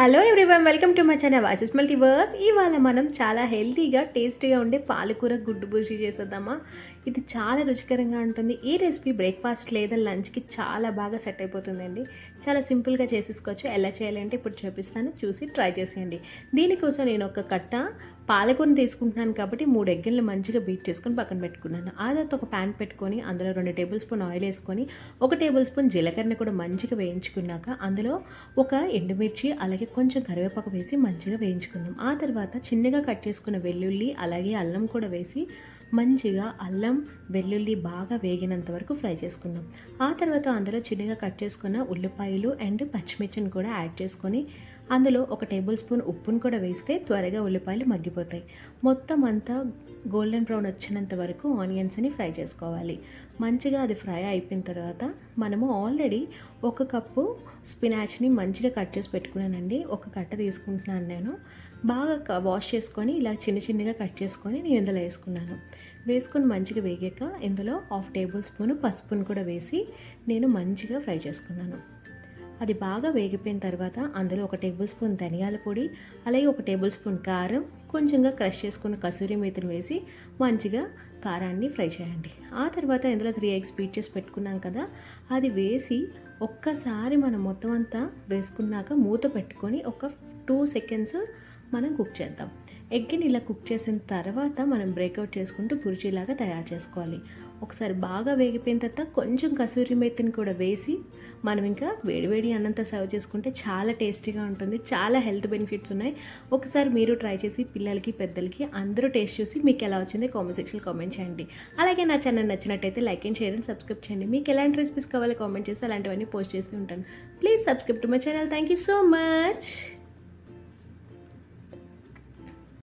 Hello everyone, welcome to my channel voices multiverse. ఇవాళ మనం చాలా హెల్తీగా టేస్టీగా ఉండే పాలకూర గుడ్డు బుర్జీ చేసేద్దామా. ఇది చాలా రుచికరంగా ఉంటుంది. ఈ రెసిపీ బ్రేక్ఫాస్ట్ లేదా లంచ్కి చాలా బాగా సెట్ అయిపోతుందండి. చాలా సింపుల్గా చేసేసుకోవచ్చు. ఎలా చేయాలంటే ఇప్పుడు చూపిస్తాను, చూసి ట్రై చేసేయండి. దీనికోసం నేను ఒక కట్ట పాలకూరని తీసుకుంటున్నాను కాబట్టి 3 ఎగ్గులను మంచిగా బీట్ చేసుకొని పక్కన పెట్టుకున్నాను. ఆ తర్వాత ఒక ప్యాన్ పెట్టుకొని అందులో 2 టేబుల్ స్పూన్ ఆయిల్ వేసుకొని 1 టేబుల్ స్పూన్ జీలకర్రని కూడా మంచిగా వేయించుకున్నాక అందులో ఒక ఎండుమిర్చి అలాగే కొంచెం కరివేపాకు వేసి మంచిగా వేయించుకుందాం. ఆ తర్వాత చిన్నగా కట్ చేసుకున్న వెల్లుల్లి అలాగే అల్లం కూడా వేసి మంచిగా అల్లం వెల్లుల్లి బాగా వేగినంత వరకు ఫ్రై చేసుకుందాం. ఆ తర్వాత అందులో చిన్నగా కట్ చేసుకున్న ఉల్లిపాయలు అండ్ పచ్చిమిర్చిని కూడా యాడ్ చేసుకొని అందులో 1 టేబుల్ స్పూన్ ఉప్పును కూడా వేస్తే త్వరగా ఉల్లిపాయలు మగ్గిపోతాయి. మొత్తం అంతా గోల్డెన్ బ్రౌన్ వచ్చినంత వరకు ఆనియన్స్ని ఫ్రై చేసుకోవాలి. మంచిగా అది ఫ్రై అయిపోయిన తర్వాత మనము ఆల్రెడీ 1 కప్పు స్పినాచ్ని మంచిగా కట్ చేసి పెట్టుకున్నానండి. 1 కట్ట తీసుకుంటున్నాను నేను. బాగా వాష్ చేసుకొని ఇలా చిన్నగా కట్ చేసుకొని నేను ఇందులో వేసుకొని మంచిగా వేగాక ఇందులో 1/2 టేబుల్ స్పూన్ పసుపును కూడా వేసి నేను మంచిగా ఫ్రై చేసుకున్నాను. అది బాగా వేగిపోయిన తర్వాత అందులో 1 టేబుల్ స్పూన్ ధనియాల పొడి అలాగే 1 టేబుల్ స్పూన్ కారం, కొంచెంగా క్రష్ చేసుకున్న కసూరి మేతిని వేసి మంచిగా కారాన్ని ఫ్రై చేయండి. ఆ తర్వాత ఇందులో 3 ఎగ్స్ బీట్ చేసి పెట్టుకున్నాం కదా, అది వేసి ఒక్కసారి మనం మొత్తం అంతా వేసుకున్నాక మూత పెట్టుకొని ఒక 2 సెకండ్స్ మనం కుక్ చేద్దాం. ఎగ్ని ఇలా కుక్ చేసిన తర్వాత మనం బ్రేక్అవుట్ చేసుకుంటూ బుర్జీలాగా తయారు చేసుకోవాలి. ఒకసారి బాగా వేగిపోయిన తర్వాత కొంచెం కసూరి మేతిని కూడా వేసి మనం ఇంకా వేడివేడి అన్నంతా సర్వ్ చేసుకుంటే చాలా టేస్టీగా ఉంటుంది. చాలా హెల్త్ బెనిఫిట్స్ ఉన్నాయి. ఒకసారి మీరు ట్రై చేసి పిల్లలకి పెద్దలకి అందరూ టేస్ట్ చూసి మీకు ఎలా వచ్చిందో కామెంట్ సెక్షన్లో కామెంట్ చేయండి. అలాగే నా ఛానల్ నచ్చినట్టయితే like and share and subscribe చేయండి. మీకు ఎలాంటి రెసిపీస్ కావాలో కామెంట్ చేస్తే అలాంటివన్నీ పోస్ట్ చేస్తూ ఉంటాను. Please subscribe to my channel. Thank you so much.